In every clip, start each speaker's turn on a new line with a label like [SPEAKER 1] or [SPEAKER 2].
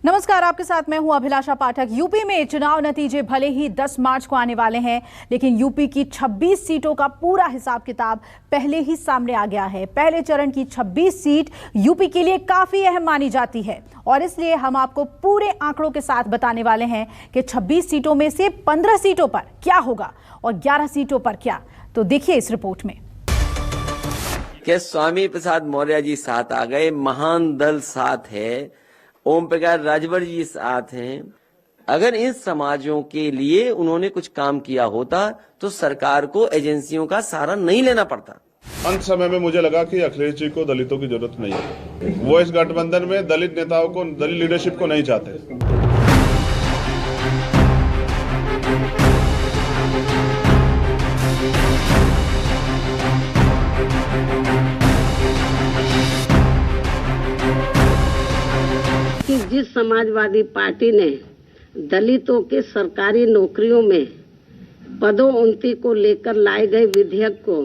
[SPEAKER 1] नमस्कार, आपके साथ मैं हूं अभिलाषा पाठक। यूपी में चुनाव नतीजे भले ही 10 मार्च को आने वाले हैं, लेकिन यूपी की 26 सीटों का पूरा हिसाब किताब पहले ही सामने आ गया है। पहले चरण की 26 सीट यूपी के लिए काफी अहम मानी जाती है और इसलिए हम आपको पूरे आंकड़ों के साथ बताने वाले हैं कि 26 सीटों में से 15 सीटों पर क्या होगा और 11 सीटों पर क्या। तो देखिए इस रिपोर्ट में।
[SPEAKER 2] स्वामी प्रसाद मौर्य जी साथ आ गए, महान दल साथ है, ओम प्रकाश राजभर जी साथ हैं। अगर इन समाजों के लिए उन्होंने कुछ काम किया होता तो सरकार को एजेंसियों का सहारा नहीं लेना पड़ता।
[SPEAKER 3] अंत समय में मुझे लगा कि अखिलेश जी को दलितों की जरूरत नहीं है। वो इस गठबंधन में दलित नेताओं को, दलित लीडरशिप को नहीं चाहते।
[SPEAKER 4] कि जिस समाजवादी पार्टी ने दलितों के सरकारी नौकरियों में पदोन्नति को लेकर लाए गए विधेयक को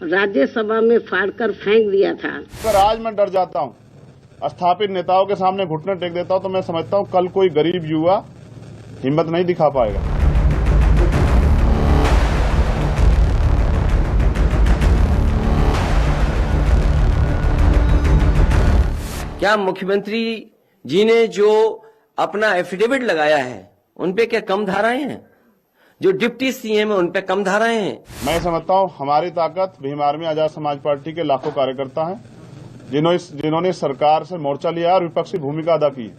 [SPEAKER 4] राज्यसभा में फाड़कर फेंक दिया था।
[SPEAKER 3] पर आज मैं डर जाता हूं, स्थापित नेताओं के सामने घुटने टेक देता हूं तो मैं समझता हूं कल कोई गरीब युवा हिम्मत नहीं दिखा पाएगा।
[SPEAKER 2] क्या मुख्यमंत्री जी ने जो अपना एफिडेविट लगाया है उन पे क्या कम धाराएं हैं? जो डिप्टी सीएम है उन पे कम धाराएं हैं? मैं
[SPEAKER 3] समझता हूं हमारी ताकत भीम आर्मी आजाद समाज पार्टी के लाखों कार्यकर्ता हैं, जिन्होंने सरकार से मोर्चा लिया और विपक्षी भूमिका अदा की।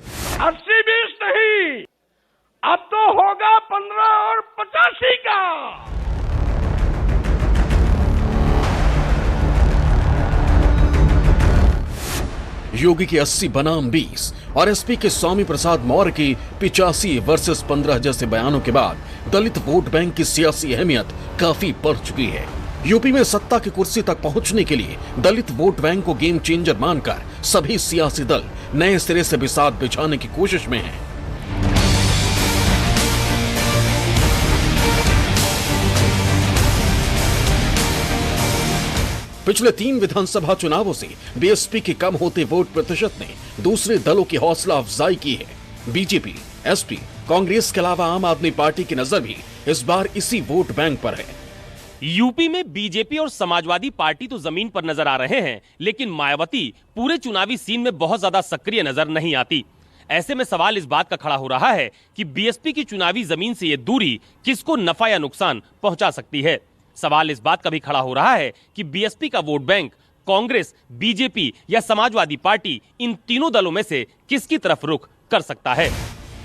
[SPEAKER 5] 80-20 नहीं, अब तो होगा 15 और 85 का।
[SPEAKER 6] योगी के 80 बनाम 20 और एसपी के स्वामी प्रसाद मौर्य की 85 वर्सेस 15 जैसे बयानों के बाद दलित वोट बैंक की सियासी अहमियत काफी बढ़ चुकी है। यूपी में सत्ता की कुर्सी तक पहुंचने के लिए दलित वोट बैंक को गेम चेंजर मानकर सभी सियासी दल नए सिरे से बिसात बिछाने की कोशिश में हैं। पिछले 3 विधानसभा चुनावों से बीएसपी के कम होते वोट प्रतिशत ने दूसरे दलों की हौसला अफजाई की है। बीजेपी, एसपी, कांग्रेस के अलावा आम आदमी पार्टी की नजर भी इस बार इसी वोट बैंक पर है।
[SPEAKER 7] यूपी में बीजेपी और समाजवादी पार्टी तो जमीन पर नजर आ रहे हैं, लेकिन मायावती पूरे चुनावी सीन में बहुत ज्यादा सक्रिय नजर नहीं आती। ऐसे में सवाल इस बात का खड़ा हो रहा है कि बीएसपी की चुनावी जमीन से ये दूरी किसको नफा या नुकसान पहुंचा सकती है। सवाल इस बात का भी खड़ा हो रहा है कि बीएसपी का वोट बैंक कांग्रेस, बीजेपी या समाजवादी पार्टी, इन तीनों दलों में से किसकी तरफ रुख कर सकता है।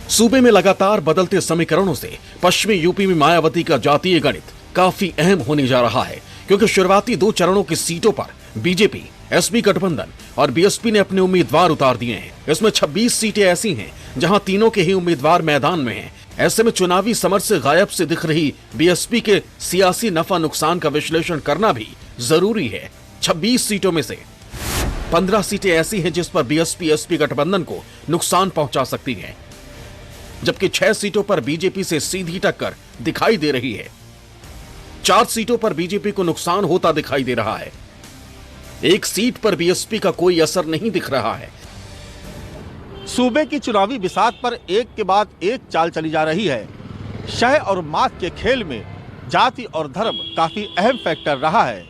[SPEAKER 6] सूबे में लगातार बदलते समीकरणों से पश्चिमी यूपी में मायावती का जातीय गणित काफी अहम होने जा रहा है, क्योंकि शुरुआती 2 चरणों की सीटों पर बीजेपी, एसपी गठबंधन और बीएसपी ने अपने उम्मीदवार उतार दिए हैं। इसमें 26 सीटें ऐसी हैं जहां तीनों के ही उम्मीदवार मैदान में हैं। ऐसे में चुनावी समर से गायब से दिख रही बीएसपी के सियासी नफा नुकसान का विश्लेषण करना भी जरूरी है। 26 सीटों में से 15 सीटें ऐसी हैं जिस पर बीएसपी, एसपी गठबंधन को नुकसान पहुंचा सकती है, जबकि 6 सीटों पर बीजेपी से सीधी टक्कर दिखाई दे रही है। 4 सीटों पर बीजेपी को नुकसान होता दिखाई दे रहा है। 1 सीट पर बीएसपी का कोई असर नहीं दिख रहा है।
[SPEAKER 8] सूबे की चुनावी बिसात पर एक के बाद एक चाल चली जा रही है। शह और मात के खेल में जाति और धर्म काफी अहम फैक्टर रहा है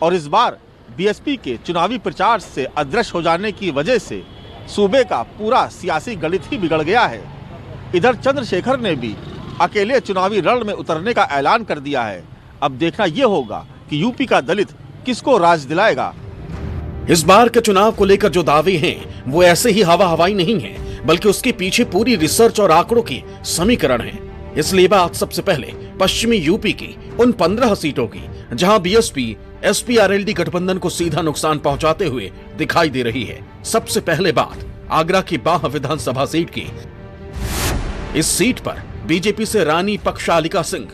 [SPEAKER 8] और इस बार बीएसपी के चुनावी प्रचार से अदृश्य हो जाने की वजह से सूबे का पूरा सियासी गणित ही बिगड़ गया है। इधर चंद्रशेखर ने भी अकेले चुनावी रण में उतरने का ऐलान कर दिया है। अब देखना यह होगा कि यूपी का दलित किसको राज दिलाएगा।
[SPEAKER 6] इस बार के चुनाव को लेकर जो दावे हैं वो ऐसे ही हवा हवाई नहीं है, बल्कि उसके पीछे पूरी रिसर्च और आंकड़ों की समीकरण है। इसलिए बात सबसे पहले पश्चिमी यूपी की उन 15 सीटों की जहां बीएसपी, एसपी, आरएलडी गठबंधन को सीधा नुकसान पहुंचाते हुए दिखाई दे रही है। सबसे पहले बात आगरा की बाह विधानसभा सीट की। इस सीट पर बीजेपी से रानी पक्षालिका सिंह,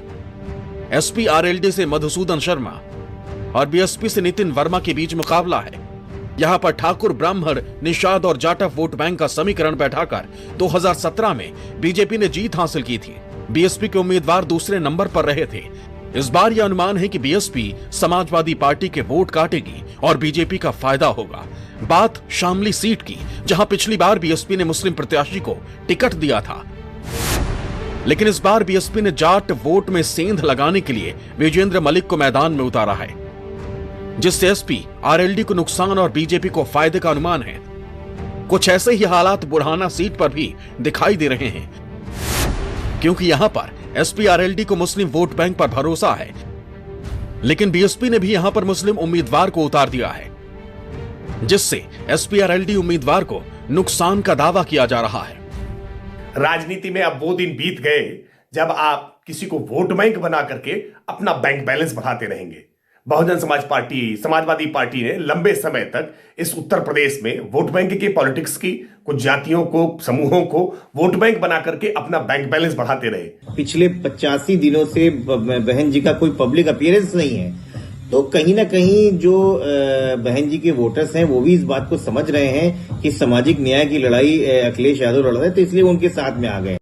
[SPEAKER 6] एसपी आरएलडी से मधुसूदन शर्मा और बीएसपी से नितिन वर्मा के बीच मुकाबला है। यहां पर ठाकुर, ब्राह्मण, निषाद और जाटव वोट बैंक का समीकरण बैठाकर 2017 में बीजेपी ने जीत हासिल की थी। बीएसपी के उम्मीदवार दूसरे नंबर पर रहे थे। इस बार यह अनुमान है कि बीएसपी समाजवादी पार्टी के वोट काटेगी और बीजेपी का फायदा होगा। बात शामली सीट की, जहां पिछली बार बीएसपी ने मुस्लिम प्रत्याशी को टिकट दिया था, लेकिन इस बार बीएसपी ने जाट वोट में सेंध लगाने के लिए विजेंद्र मलिक को मैदान में उतारा है, जिससे एसपी आरएलडी को नुकसान और बीजेपी को फायदे का अनुमान है। कुछ ऐसे ही हालात बुरहाना सीट पर भी दिखाई दे रहे हैं, क्योंकि यहां पर एसपी आरएलडी को मुस्लिम वोट बैंक पर भरोसा है, लेकिन बीएसपी ने भी यहां पर मुस्लिम उम्मीदवार को उतार दिया है, जिससे एसपी आरएलडी उम्मीदवार को नुकसान का दावा किया जा रहा है।
[SPEAKER 9] राजनीति में अब वो दिन बीत गए जब आप किसी को वोट बैंक बना करके अपना बैंक बैलेंस बढ़ाते रहेंगे। बहुजन समाज पार्टी, समाजवादी पार्टी ने लंबे समय तक इस उत्तर प्रदेश में वोट बैंक की पॉलिटिक्स की, कुछ जातियों को, समूहों को वोट बैंक बना करके अपना बैंक बैलेंस बढ़ाते रहे।
[SPEAKER 10] पिछले 85 दिनों से बहन जी का कोई पब्लिक अपीयरेंस नहीं है, तो कहीं ना कहीं जो बहन जी के वोटर्स हैं वो भी इस बात को समझ रहे हैं कि सामाजिक न्याय की लड़ाई अखिलेश यादव लड़ रहे हैं, तो इसलिए वो उनके साथ में आ गए।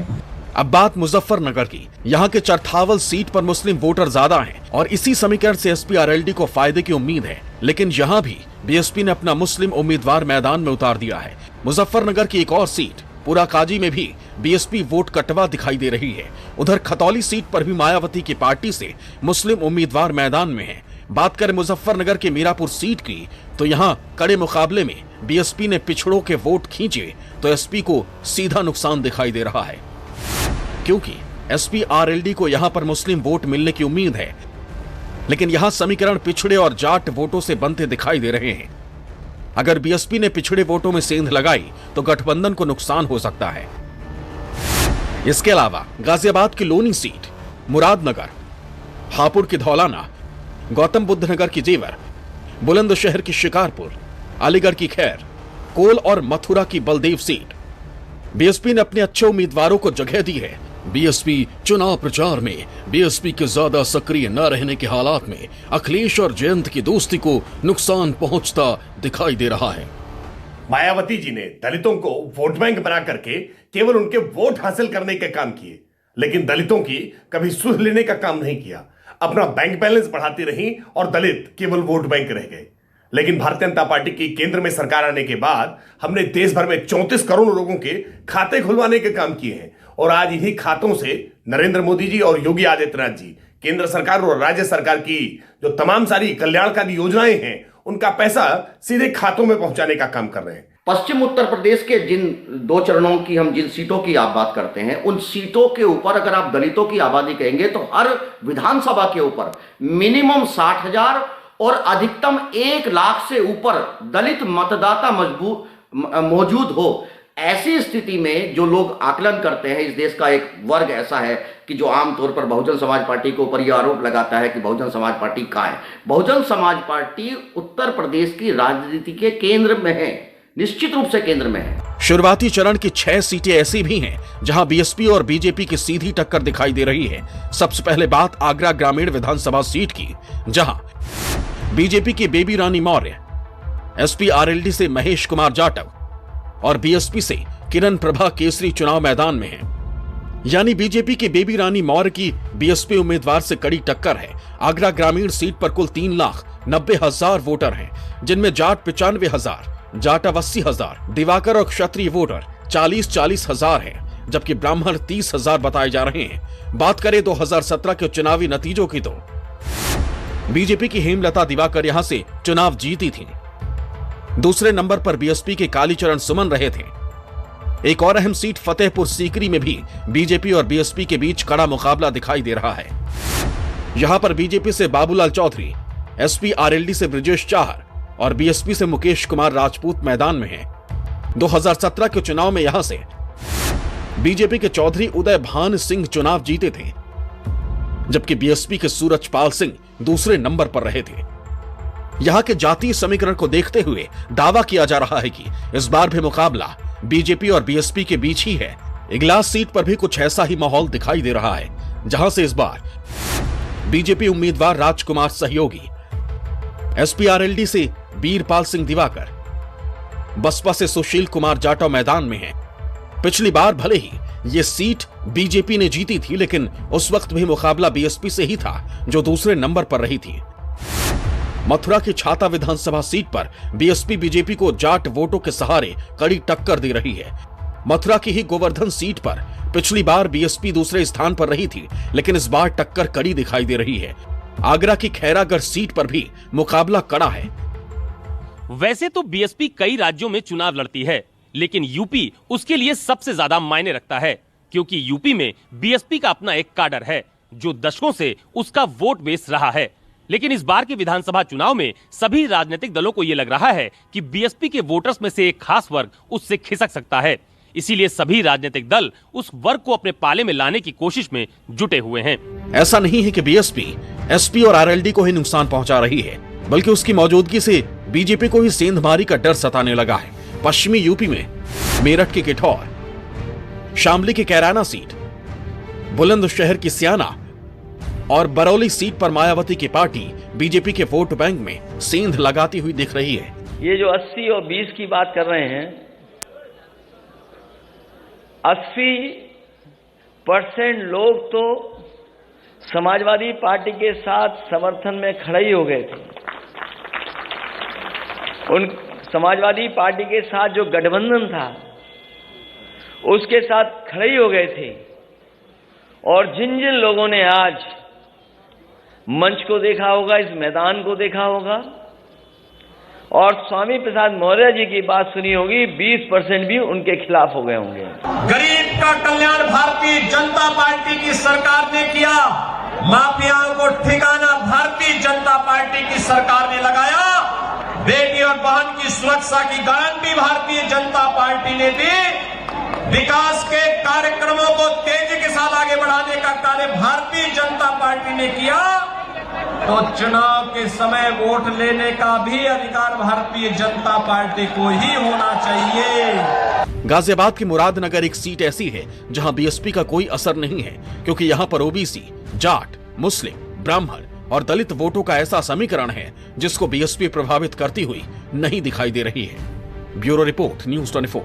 [SPEAKER 6] अब बात मुजफ्फरनगर की। यहाँ के चरथावल सीट पर मुस्लिम वोटर ज्यादा हैं और इसी समीकरण से एसपी आरएलडी को फायदे की उम्मीद है, लेकिन यहाँ भी बीएसपी ने अपना मुस्लिम उम्मीदवार मैदान में उतार दिया है। मुजफ्फरनगर की एक और सीट पूरा काजी में भी बीएसपी वोट कटवा दिखाई दे रही है। उधर खतौली सीट पर भी मायावती की पार्टी से मुस्लिम उम्मीदवार मैदान में है। बात करें मुजफ्फरनगर के मीरापुर सीट की, तो यहाँ कड़े मुकाबले में बीएसपी ने पिछड़ों के वोट खींचे तो एसपी को सीधा नुकसान दिखाई दे रहा है, क्योंकि एसपी आरएलडी को यहां पर मुस्लिम वोट मिलने की उम्मीद है, लेकिन यहां समीकरण पिछड़े और जाट वोटों से बनते दिखाई दे रहे हैं। अगर बीएसपी ने पिछड़े वोटों में सेंध लगाई तो गठबंधन को नुकसान हो सकता है। इसके अलावा गाजियाबाद की लोनी सीट, मुरादनगर, हापुड़ की धौलाना, गौतम बुद्ध नगर की जेवर, बुलंदशहर की शिकारपुर, अलीगढ़ की खैर, कोल और मथुरा की बलदेव सीट बीएसपी ने अपने अच्छे उम्मीदवारों को जगह दी है। बीएसपी चुनाव प्रचार में बीएसपी के ज्यादा सक्रिय न रहने के हालात में अखिलेश और जयंत की दोस्ती को नुकसान पहुंचता दिखाई दे रहा है।
[SPEAKER 9] मायावती जी ने दलितों को वोट बैंक बना करके केवल उनके वोट हासिल करने के काम किए, लेकिन दलितों की कभी सुध लेने का काम नहीं किया। अपना बैंक बैलेंस बढ़ाती रही और दलित केवल वोट बैंक रह गए। लेकिन भारतीय जनता पार्टी की केंद्र में सरकार आने के बाद हमने देश भर में 34 करोड़ लोगों के खाते खुलवाने के काम किए हैं और आज इन्हीं खातों से नरेंद्र मोदी जी और योगी आदित्यनाथ जी, केंद्र सरकार और राज्य सरकार की जो तमाम सारी कल्याणकारी योजनाएं हैं, उनका पैसा सीधे खातों में पहुंचाने का काम कर रहे हैं।
[SPEAKER 11] पश्चिम उत्तर प्रदेश के जिन 2 चरणों की हम जिन सीटों की आप बात करते हैं, उन सीटों के ऊपर अगर आप दलितों की आबादी कहेंगे तो हर विधानसभा के ऊपर मिनिमम 60,000 और अधिकतम 1 लाख से ऊपर दलित मतदाता मौजूद हो। ऐसी स्थिति में जो लोग आकलन करते हैं, इस देश का एक वर्ग ऐसा है कि जो आमतौर पर बहुजन समाज पार्टी के ऊपर यह आरोप लगाता है कि बहुजन समाज पार्टी कहाँ है। बहुजन समाज पार्टी उत्तर प्रदेश की राजनीति के केंद्र में है, निश्चित रूप से केंद्र में है।
[SPEAKER 6] शुरुआती चरण की 6 सीटें ऐसी भी हैं जहां बीएसपी और बीजेपी की सीधी टक्कर दिखाई दे रही है। सबसे पहले बात आगरा ग्रामीण विधानसभा सीट की, जहां बीजेपी की बेबी रानी मौर्य, एसपी आरएलडी से महेश कुमार जाटव और बीएसपी से किरण प्रभा केसरी चुनाव मैदान में हैं। यानी बीजेपी की बेबी रानी मौर्य की बीएसपी उम्मीदवार से कड़ी टक्कर है। आगरा ग्रामीण सीट पर कुल 3,90,000 वोटर हैं, जिनमें जाट 95,000, जाटव 80,000, दिवाकर और क्षत्रिय वोटर 40,000 हैं, जबकि ब्राह्मण 30,000 बताए जा रहे हैं। बात करें 2017 के चुनावी नतीजों की, तो बीजेपी की हेमलता दिवाकर यहां से चुनाव जीती थी। दूसरे नंबर पर बीएसपी के कालीचरण सुमन रहे थे। एक और अहम सीट फतेहपुर सीकरी में भी बीजेपी और बीएसपी के बीच कड़ा मुकाबला दिखाई दे रहा है। यहां पर बीजेपी से बाबूलाल चौधरी, एसपी आरएलडी से ब्रिजेश चाहर और बीएसपी से मुकेश कुमार राजपूत मैदान में हैं। 2017 के चुनाव में यहां से बीजेपी के चौधरी उदय भान सिंह चुनाव जीते थे, जबकि बीएसपी के सूरजपाल सिंह दूसरे नंबर पर रहे थे। यहां के जातीय समीकरण को देखते हुए दावा किया जा रहा है कि इस बार भी मुकाबला बीजेपी और बीएसपी के बीच ही है। इगलास सीट पर भी कुछ ऐसा ही माहौल दिखाई दे रहा है, जहां से इस बार बीजेपी उम्मीदवार राजकुमार सहयोगी, एसपी आरएलडी से बीरपाल सिंह दिवाकर, बसपा से सुशील कुमार जाटव मैदान में हैं। पिछली बार भले ही ये सीट बीजेपी ने जीती थी, लेकिन उस वक्त भी मुकाबला बीएसपी से ही था, जो दूसरे नंबर पर रही थी। मथुरा की छाता विधानसभा सीट पर बीएसपी बीजेपी को जाट वोटों के सहारे कड़ी टक्कर दे रही है। मथुरा की ही गोवर्धन सीट पर पिछली बार बीएसपी दूसरे स्थान पर रही थी, लेकिन इस बार टक्कर कड़ी दिखाई दे रही है। आगरा की खैरागढ़ सीट पर भी मुकाबला कड़ा है।
[SPEAKER 7] वैसे तो बीएसपी कई राज्यों में चुनाव लड़ती है, लेकिन यूपी उसके लिए सबसे ज्यादा मायने रखता है, क्योंकि यूपी में बीएसपी का अपना एक काडर है जो दशकों से उसका वोट बेस रहा है। लेकिन इस बार के विधानसभा चुनाव में सभी राजनीतिक दलों को यह लग रहा है कि बीएसपी के वोटर्स में से एक खास वर्ग उससे खिसक सकता है। इसीलिए सभी राजनीतिक दल उस वर्ग को अपने पाले में लाने की कोशिश में जुटे हुए हैं।
[SPEAKER 6] ऐसा नहीं है कि बीएसपी एसपी और आरएलडी को ही नुकसान पहुंचा रही है, बल्कि उसकी मौजूदगी से बीजेपी को ही सेंधमारी का डर सताने लगा है। पश्चिमी यूपी में मेरठ की किठौर, शामली की कैराना सीट, बुलंदशहर की सियाना और बरौली सीट पर मायावती की पार्टी बीजेपी के वोट बैंक में सेंध लगाती हुई दिख रही है।
[SPEAKER 12] ये जो 80 और 20 की बात कर रहे हैं, 80% लोग तो समाजवादी पार्टी के साथ समर्थन में खड़े ही हो गए थे। उन समाजवादी पार्टी के साथ जो गठबंधन था उसके साथ खड़े ही हो गए थे। और जिन जिन लोगों ने आज मंच को देखा होगा, इस मैदान को देखा होगा और स्वामी प्रसाद मौर्य जी की बात सुनी होगी, 20% भी उनके खिलाफ हो गए होंगे।
[SPEAKER 13] गरीब का कल्याण भारतीय जनता पार्टी की सरकार ने किया, माफियाओं को ठिकाना भारतीय जनता पार्टी की सरकार ने लगाया, बेटी और बहन की सुरक्षा की गारंटी भारतीय जनता पार्टी ने दी, विकास के कार्यक्रमों को तेजी के साथ आगे बढ़ाने का कार्य भारतीय जनता पार्टी ने किया, तो चुनाव के समय वोट लेने का भी अधिकार भारतीय जनता पार्टी को ही होना चाहिए।
[SPEAKER 6] गाजियाबाद की मुरादनगर एक सीट ऐसी है जहां बीएसपी का कोई असर नहीं है, क्योंकि यहां पर ओबीसी, जाट, मुस्लिम, ब्राह्मण और दलित वोटों का ऐसा समीकरण है जिसको बीएसपी प्रभावित करती हुई नहीं दिखाई दे रही है। Bureau report, news 24।